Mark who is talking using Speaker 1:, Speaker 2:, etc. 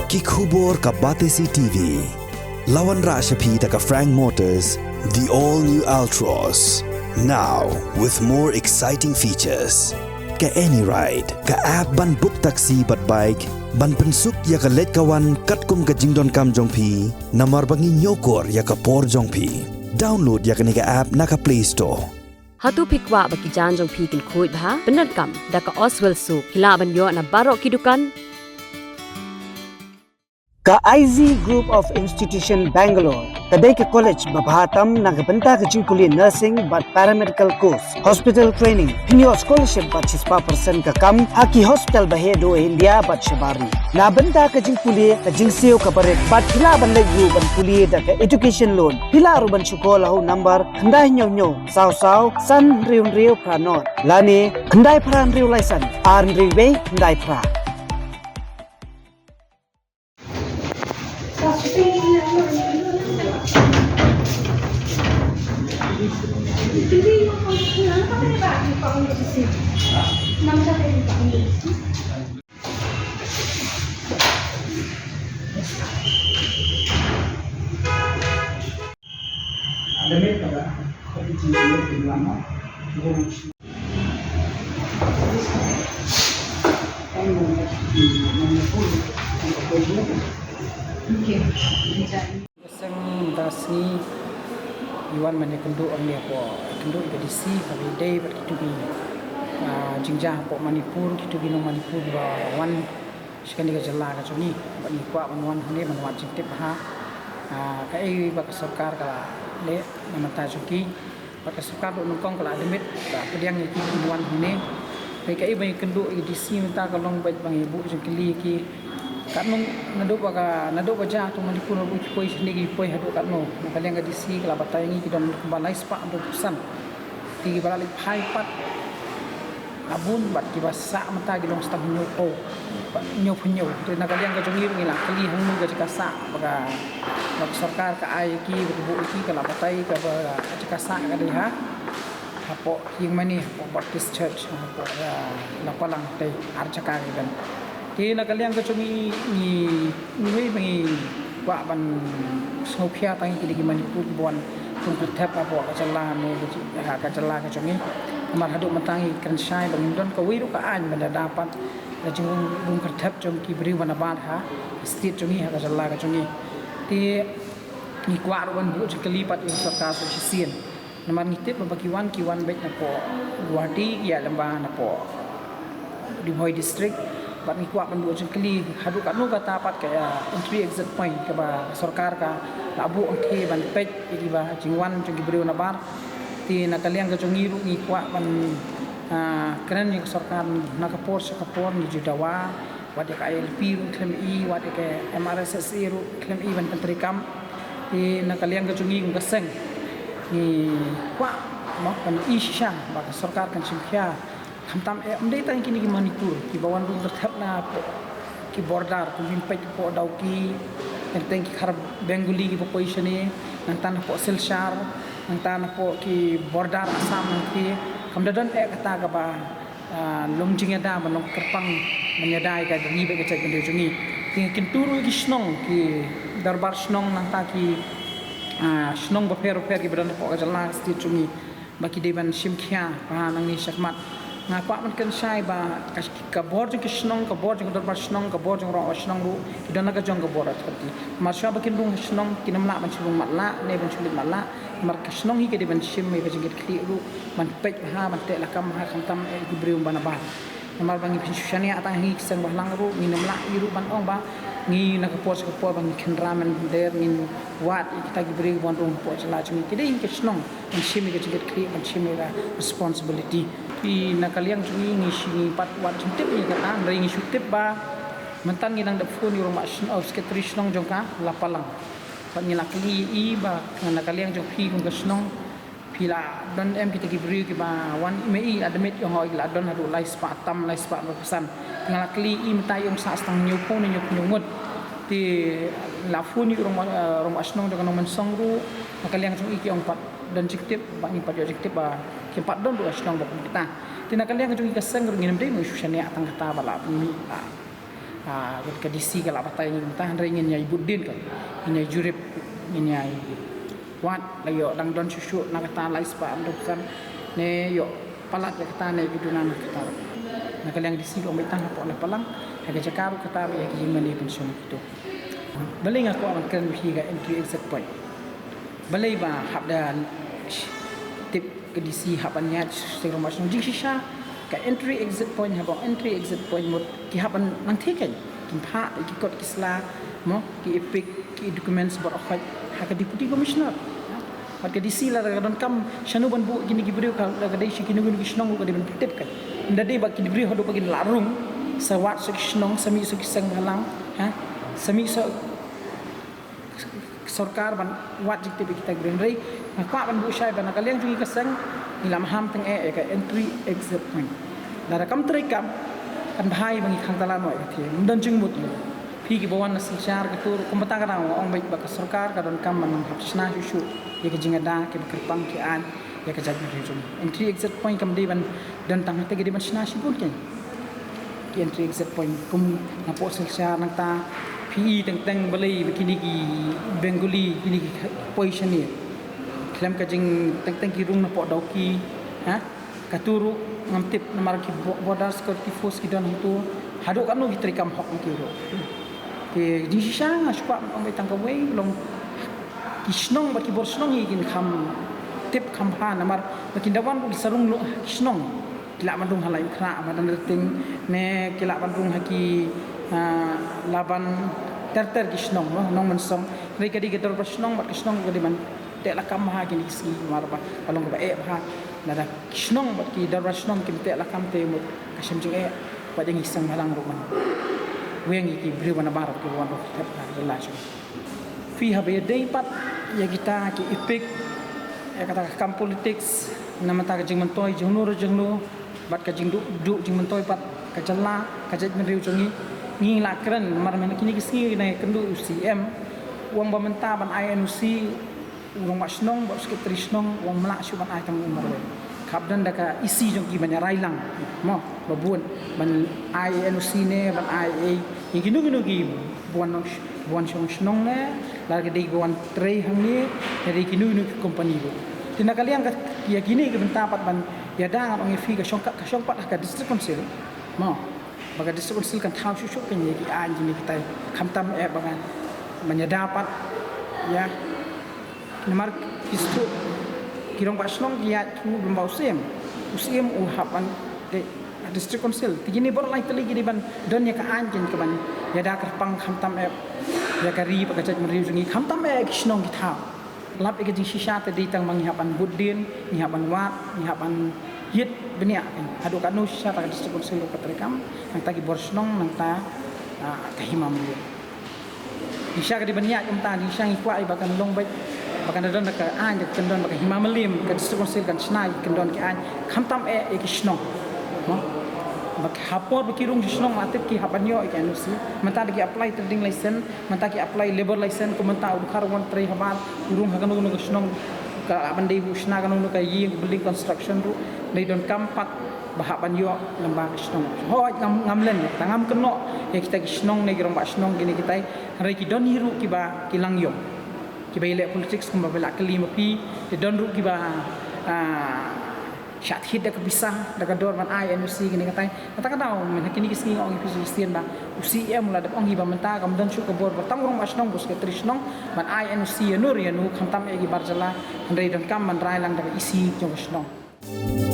Speaker 1: Kikubor ka Batesi TV. Lawan Rashapi taka Frank Motors, the all-new Altros. Now, with more exciting features. Ka any ride, ka app ban book taxi bat bike, ban pensuk ya ka let kawan katkum ka jingdon kam jongpi, namar bangi nyokor ya ka por jongpi. Download ya ka nika app naka Play Store.
Speaker 2: Hatu pikwa baki jan jong pikin kuit bha benar kam daka Oswell Soup hilaban yo na barok kidukan.
Speaker 3: Ka IZ Group of Institution Bangalore, kadai ke college babhatam nagabanta ka jingkuli nursing but paramedical course, hospital training, pinyo scholarship but 6% ka kam, haki hospital bahedo India but shabari. Nabanta ka jingkuli ka jingseo ka baret but hilaban layu ban kuli da ka education loan. Hilaru ban syukola ho number kandai nyo saw san riu pranot. Lani kandai pran riu laisan, arn riwe kandai pra.
Speaker 4: Sang dasni Iwan mana kendu on dia po kendu ke disi hari day but to be jingjah po Manipur to be no Manipur ba wan sekali ke jela ke sini ba ni kwa wan hane man wat jintip ha kai ba sarkar ka le namata joki ba sarkar do nongkong kala demit ba pediang iki wan hane kai ba kendu ke disi minta kalong ba bang ibu jengkeli ki katnong nadok ba ja to Manipur bu poi sendiri poi hadu katno nakaliang ka disi kala batay ngi kidon balai spa 100% ti balai phai pat abun bat ki basa mata gilong stang nyopo nyo to nakaliang ka jongi ngi la kali hangmu ga jikasa baga sarkar ka ai ki bu ki kala batay ka ba jikasa ka deha hapo hing mani hapo Baptist Church hapo la palang tay arjaka gan ki nakaliang ka chumi ni bangi wa ban snopia tang ki di Manipur bon tung tap apo ka chala ne ka chala ka chumi mar hadu matangi kan shai bang don ka wiru ka an benda dapat la jung dum ka tap chum ki bri wana ban ha state chumi ha ka chala ka chumi ti ni kwa ro ban bu chkali pat in sarkar so sien namar ni tip ba ki wan bet na po Guwahati ya lamba na po di Boy district bat ni kuat bandu jengkeli hadu kat nu kata pat kaya entry exit point ke ba sarkar ka labu angke ban pej iki ba jingwan jeng gibreu na bar ti nakaliang ka jongiru ni kuat ban keren ni sarkar nakapor ni judawa wat ka ILP ru klem i wat ka MRSSE ru klem i ban pentrikam ti nakaliang ka jongi ka seng ni kuat mo kan isha ba sarkar kan simkhia hamtam amdei tang kini ki Manipur ki bawan rung terthap na ki border tu bin pej po dauki enteng ki khar Bengali ki population ni nantan po Silchar nantan po ki border Assam nanti kamdadan kata ka ba longjing ada banong kerpang menyadai ka ni be ka cek bende jungi kin turu ki snong ki darbar snong nanta ki snong ba per ki badan po ka jala sti jungi baki deban simkhia pa nang ni sakmat nga kwa man kan sai ba ka bor jeng kisnong ka bor jeng darbar snong ka bor jeng ro snong ru kidona ka jong ka bor atkati mar sha ba kin dung snong kinamla ban chulung matla ne ban chulit matla mar kisnong hi ke de ban sim me ba jeng kli ru man pej ha man te la kam ha kam tam e gibrium bana ba mar bangi pishani atang hi sang ba lang ru minamla iru ban ong ba ni nakapos ka po bang kendraman der nin wat kita gibri bon rum po chala chumi kide in kisnong ban sim ke jeng kli ban sim ra responsibility pi nakaliang cumi ni sini pat wat jentip ni kata ring syutip ba mentan ngi nang dapfun ni rumah of secretary snong jongka lapalang pat ni lakli i ba nakaliang jong pi kung snong pila don em kita gibri ki ba wan mei admit yang hoi la don hadu lai spa tam lai spa pesan tinggal lakli i mentai yung sa stang nyupo ni nyumut ti lafun ni rumah snong jong nomon songru nakaliang jong iki ong pat dan jiktif bang ni pat jiktif ba keempat don dua senang bok kita tina kalian kejung ikasang ngin mdei mu syane atang kata bala mi ke DC ke lak batai ni entah ingin nyai budin kan nyai jurip nyai wat la yo dang don susu nak kata lai spa amdukan ne yo palat ya kata ne bidunan kata nak yang DC ko mitang po la palang aga cakap kata ya ki mani pension itu balai aku akan kan higa entry exit point balai ba habdan tip ke DC habannya segera masuk jing sisa ka entry exit point habang entry exit point mot ki haban nang thiken kin pha ki kot kisla mo ki epic ki documents bot of ha ka deputy commissioner hat ka DC la don kam shanu ban bu gini ki brio ka la ka dai shi kinu ki snong ka ban tip kan ndade ba ki brio hodo pagin larung sawat su snong sami su kisang halang ha sami so sarkar ban wat jik tibi kita green ray ka ban bu shai ban ka leng jungi kasang nilam ham teng ka entry exit point lara kam tri kam kan bhai bangi khang tala noi thi dan jing mut phi ki bawan na silchar ka tur kum bata ka ong bai ba ka sarkar ka don kam man hap sna shu shu ye ka jinga da ke kerpang ki an ye ka jadmi ri jum entry exit point kam di ban dan tang te di ban sna shi pun ken ki entry exit point kum na po silchar nang ta PE teng balai begini ki Bengali kini ki position ni kelam ka jing teng ki rung na po dau ki ha katuru ngam tip namar ki border security force ki dan tu hadu kan no hitri kam hok ki ro ke jing sisa ngashpa ong betang ka wei long kisnong ba ki bor snong hi kin kham tip kham ha namar bakin dawan bu sarung lo kisnong kila mandung halai khra madan ting ne kila mandung haki laban ter kisnong no nong mensong rei kadi gedor kisnong mat kisnong kadi man te la kam ha kini si marba kalong ba e ha nada kisnong mat ki dar kisnong kim te la kam te mut kasem jing e pa ding isang halang ro man weng ki bri wana bar ki wan ro tep na relation fi ha be dei pat ya kita ki epic ya kata kam politics namata ka jing mentoi jungno bat ka jing du jing mentoi pat ka jalla ka jej men riu jongi ngi la kren mar men kini kisi na kendu UCM wong bamenta ban INUC wong masnong ba sekretari snong wong mla shu ban ai tam umar we kapdan daka isi jong ki ban railang mo babun ban INUC ne ban IA yang ginu ki buan snong ne la ke dei buan trei hang ni dari ginu company bu tina kalian ka ya gini ke benta pat ban ya dang ong fi ka shongpat ka district council mo baga district council kan thau shu kan ye ki an jini kita khamtam e baga menyedapat ya namar kistu kirong basnong dia tu bembau usim u hapan de district council tigini bor lai teli gini ban don ya ka an jin ke ban ya da kerpang khamtam e ya kari baga jaj meriu jungi khamtam e kisnong ki thau lap e jing shisha te ditang manghapan budin ngihapan wat ngihapan yit benia adu kanu shisha ta district council ko terekam nang tagi borsnong nang ta kahimam dia shisha ka di benia kum ta shisha ngi kwai bakan long bai bakan don ka an ka kendon bakan himamalim ka district council kan snai kendon ki an khamtam e kisnong no bak hapor bakirung kisnong atip ki hapanyo ikan usi menta ki apply trading license menta ki apply labor license ko menta udkhar won trei habar urung hakan no kisnong ka bandai busna kan no ka yi building construction ru nei don kampak bahaban yo lamba kisnong ho ngam len tangam keno ya kita kisnong nei gerong basnong gini kita hari ki don hiru ki ba kilang yo ki baile politics kum ba bela kelima pi de don ru ki ba syat hid dak bisa dak dor man INUC gini kata tau men kini kisni ong pisisian ba UCM la dak ong hi ba menta kam dan shu ka bor batang rong basnong bus ke trisnong man INUC nur ya nu khamtam e gi barjala ndai don kam man rai lang dak isi jong basnong